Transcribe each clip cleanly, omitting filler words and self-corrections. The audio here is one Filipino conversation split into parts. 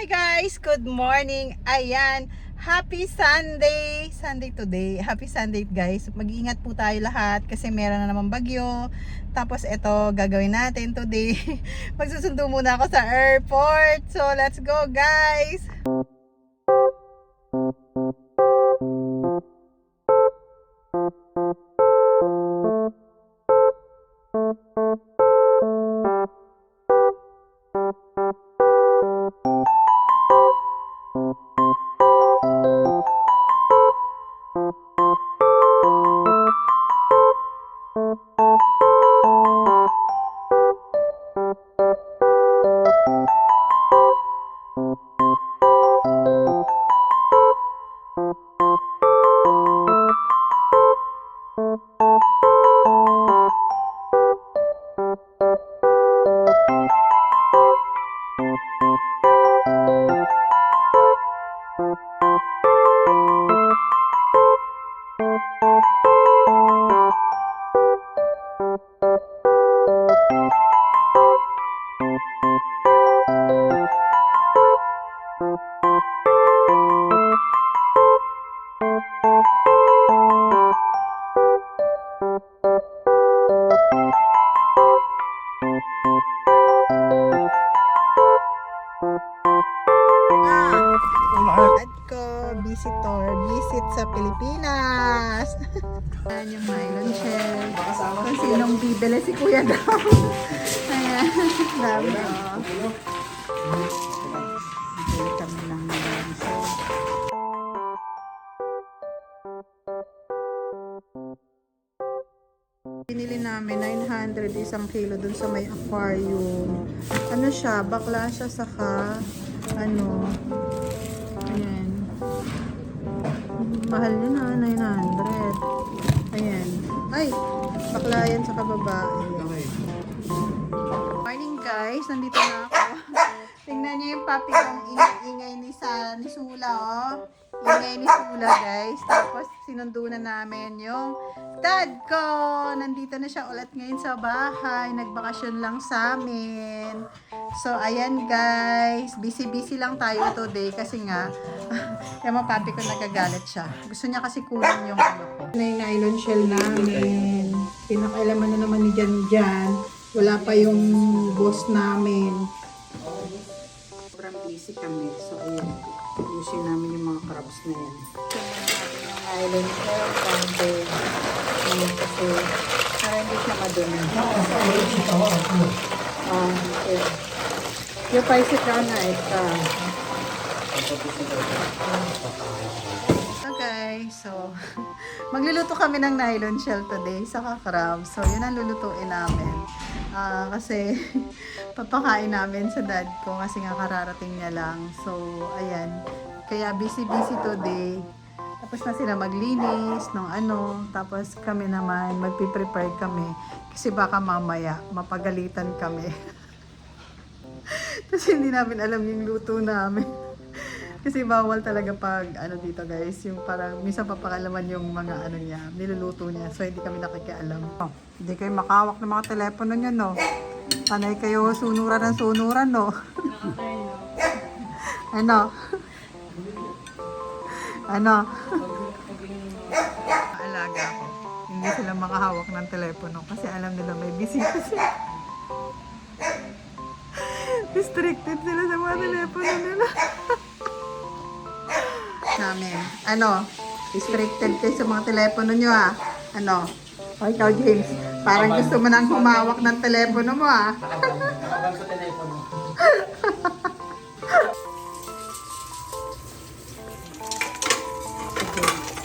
Hi guys, good morning. Ayan, happy Sunday. Sunday today. Happy Sunday guys. Mag-iingat po tayo lahat kasi meron na naman bagyo. Tapos ito, gagawin natin today. Magsusundo muna ako sa airport. So, let's go guys. Visit sa Pilipinas. Ayan yung nylon shell. Kung sinong bibili si Kuya daw. Ayan. Dami o. Bibili kami ng nylon shell. Pinili namin 900 isang kilo dun sa may aquarium. Ano siya? Bakla siya saka ano. Ayan. Mahal niya na, 900. Ayan. Ay, bakla yan sa kababae. Morning guys, nandito na ako. Tingnan niyo yung puppy kong ingay ni Sula, oh. Ingay ni Sula guys. Tapos sinundo na namin yung dad ko. Nandito na siya ulit ngayon sa bahay. Nagbakasyon lang sa amin. So, ayan guys. Busy lang tayo today kasi nga yung mga papi ko nagagalit siya. Gusto niya kasi kunin yung ano ko. Na yung nylon shell namin. Pinakailaman na naman ni Jan. Wala pa yung boss namin. Sobrang busy kami. So, ayan. Ayusin namin yung mga crabs na yan. Yung nylon shell. Ayan kasi para hindi siya madumi. Okay. Yung paisip ka na ito. Okay, so magluluto kami ng nylon shell today sa crab. So yun ang lulutuin namin. Kasi papakain namin sa dad ko kasi nga kararating niya lang. So ayan, kaya busy today. Tapos na sila maglinis ng ano, tapos kami naman magpiprepare kami kasi baka mamaya mapagalitan kami. Kasi hindi namin alam yung luto namin. Kasi bawal talaga pag ano dito guys, yung parang minsan papakalaman yung mga ano niya, niluluto niya. So hindi kami nakikialam. Oh, hindi kayo makawak ng mga telepono niyo, no? Panay kayo sunuran ng sunuran, no? Ano? Ano? Alaga ako. Hindi sila makahawak ng telepono kasi alam nila may bisita sila. Restricted sila sa mga telepono nila. Namin. Ano? Restricted kayo sa mga telepono nyo, ah. Ano? O, ikaw, James. Parang gusto mo nang humawak ng telepono mo, ah. Nakabang sa telepono.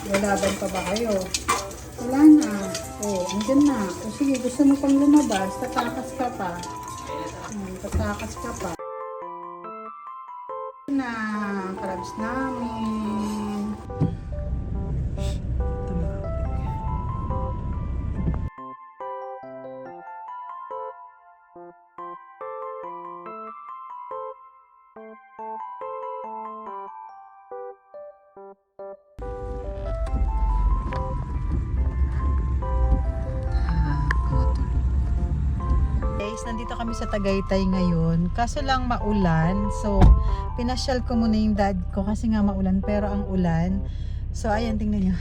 Lalaban pa ba kayo? Wala na. O, andyan na. O, sige, gusto mo pang lumabas. Tatakas ka pa. Tatakas ka pa. Na, crabs namin. Guys, nandito kami sa Tagaytay ngayon. Kaso lang maulan. So, pinasyal ko muna yung dad ko kasi nga maulan pero ang ulan. So, ayan, tingnan nyo.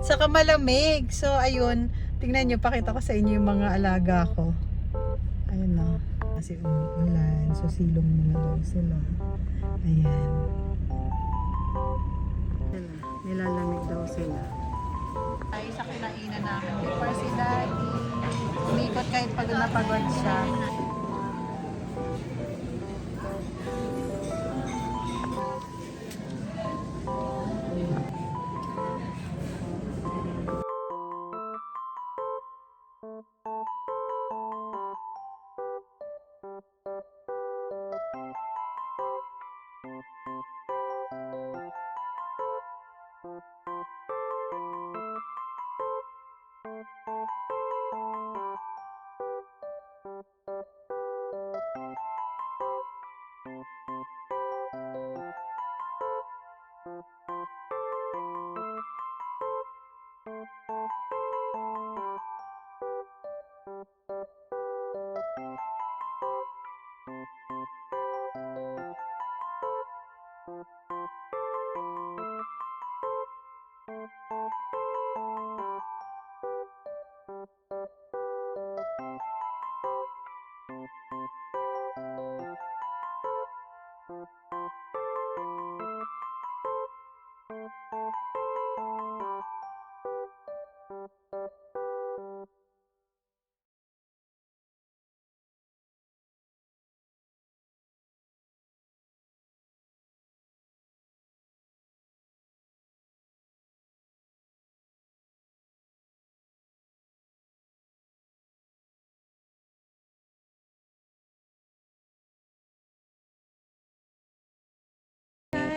Saka malamig. So, ayun, tingnan nyo, pakita ko sa inyo yung mga alaga ko. Ayun na. Kasi umuulan. So, silong muna daw sila. Ayan. Nilalamig daw sila. Ay, sa kinainan namin before si Daddy. Umikot kahit pagod na pagod siya.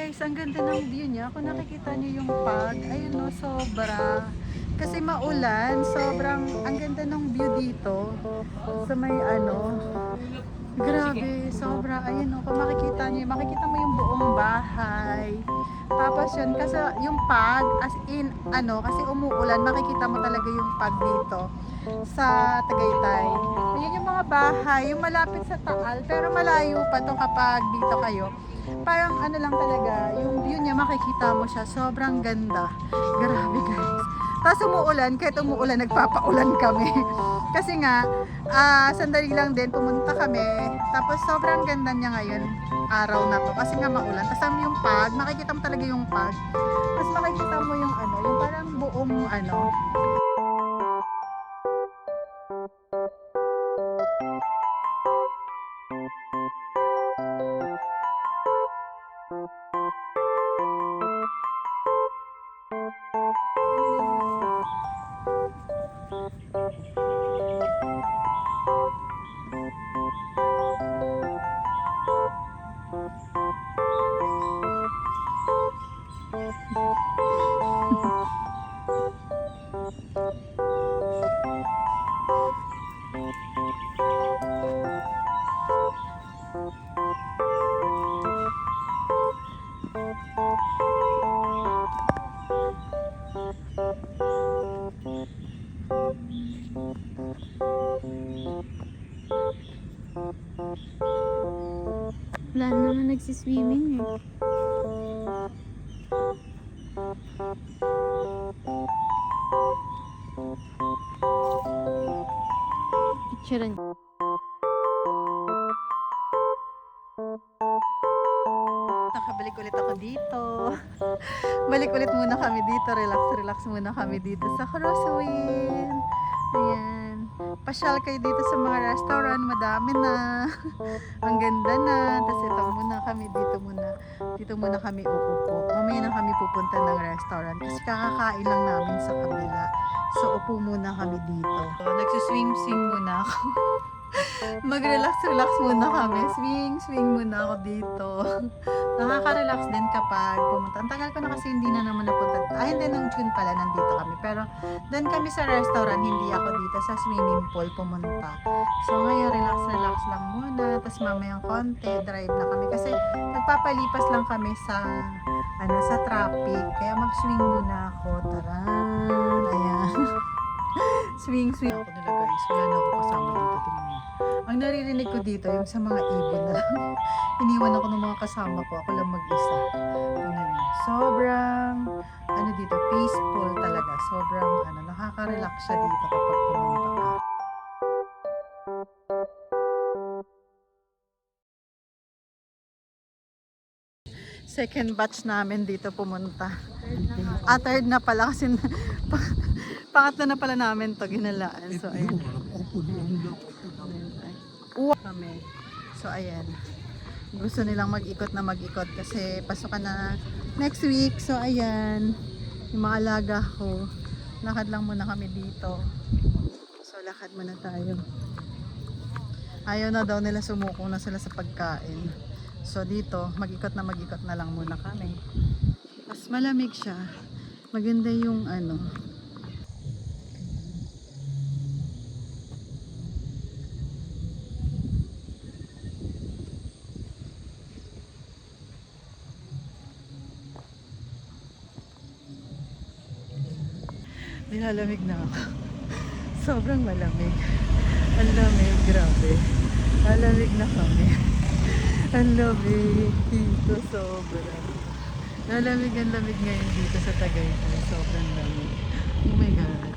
Guys, ang ganda ng view niya. Kung nakikita niyo yung pag, ayun no, sobra. Kasi maulan, sobrang, ang ganda ng view dito. Sa may ano, grabe, sobra. Ayun no, kung makikita niyo, makikita mo yung buong bahay. Tapos yun, kasi yung pag, as in, ano, kasi umuulan, makikita mo talaga yung pag dito sa Tagaytay. Ayun yung mga bahay, yung malapit sa Taal, pero malayo pa to kapag dito kayo. Parang ano lang talaga, yung view niya makikita mo siya, sobrang ganda. Grabe guys. Tapos umuulan, kahit umuulan, nagpapaulan kami. Kasi nga, sandali lang din, pumunta kami. Tapos sobrang ganda niya ngayon, araw na to. Kasi nga maulan. Tapos yung pag, makikita mo talaga yung pag. Tapos makikita mo yung ano, yung parang buong ano. Wala naman nagsiswimming eh. Picturean. Nakabalik ulit ako dito. Balik ulit muna kami dito. Relax muna kami dito sa Crosswind. Ayan. Pasyal kayo dito sa mga restaurant. Madami na. Ang ganda na. Tapos ito muna kami dito muna. Dito muna kami uupo. Mamaya na kami pupunta ng restaurant. Kasi kakakain lang namin sa kabila. So upo muna kami dito. So, nagsiswing muna ako. Mag-relax muna kami. Swing muna ako dito. Nakaka-relax din kapag pumunta. Ang tagal ko na kasi hindi na naman napunta. Hindi, nung June pala nandito kami. Pero doon kami sa restaurant, hindi ako dito sa swimming pool pumunta. So ngayon, relax lang muna. Tapos mamayang konti, drive na kami. Kasi nagpapalipas lang kami sa sa traffic. Kaya mag-swing muna ako. Taran! Ayan. Swing. Ako nila guys. Wala na ako kasama dito. Tingnan mo. Ang naririnig ko dito, yung sa mga ibon na iniwan ako ng mga kasama ko. Ako lang mag-isa. Tingnan niyo. Sobrang, ano dito, peaceful talaga. Sobrang, nakaka-relax siya dito kapag pumunta ka. Second batch namin dito pumunta. Third na pala kasi pangatlo na pala namin to ginalaan. So, ayan. Uwa kami. So, ayan. Gusto nilang mag-ikot na mag-ikot kasi pasukan na next week. So, ayan. Yung mga alaga ko. Lakad lang muna kami dito. So, lakad muna tayo. Ayaw na daw nila, sumuko na sila sa pagkain. So, dito, mag-ikot na lang muna kami. Mas malamig siya. Maganda yung nilalamig na ako. Sobrang malamig. Ang lamig, grabe. Malamig na kami. Ang lamig dito, sobrang. Nalamig ang lamig ngayon dito sa Tagaytay. Sobrang lamig. Oh my God.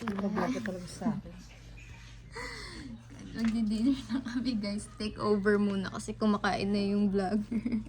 Naglaga talaga sa akin. Nagdi-dinner na kami guys. Take over muna kasi kumakain na yung vlogger.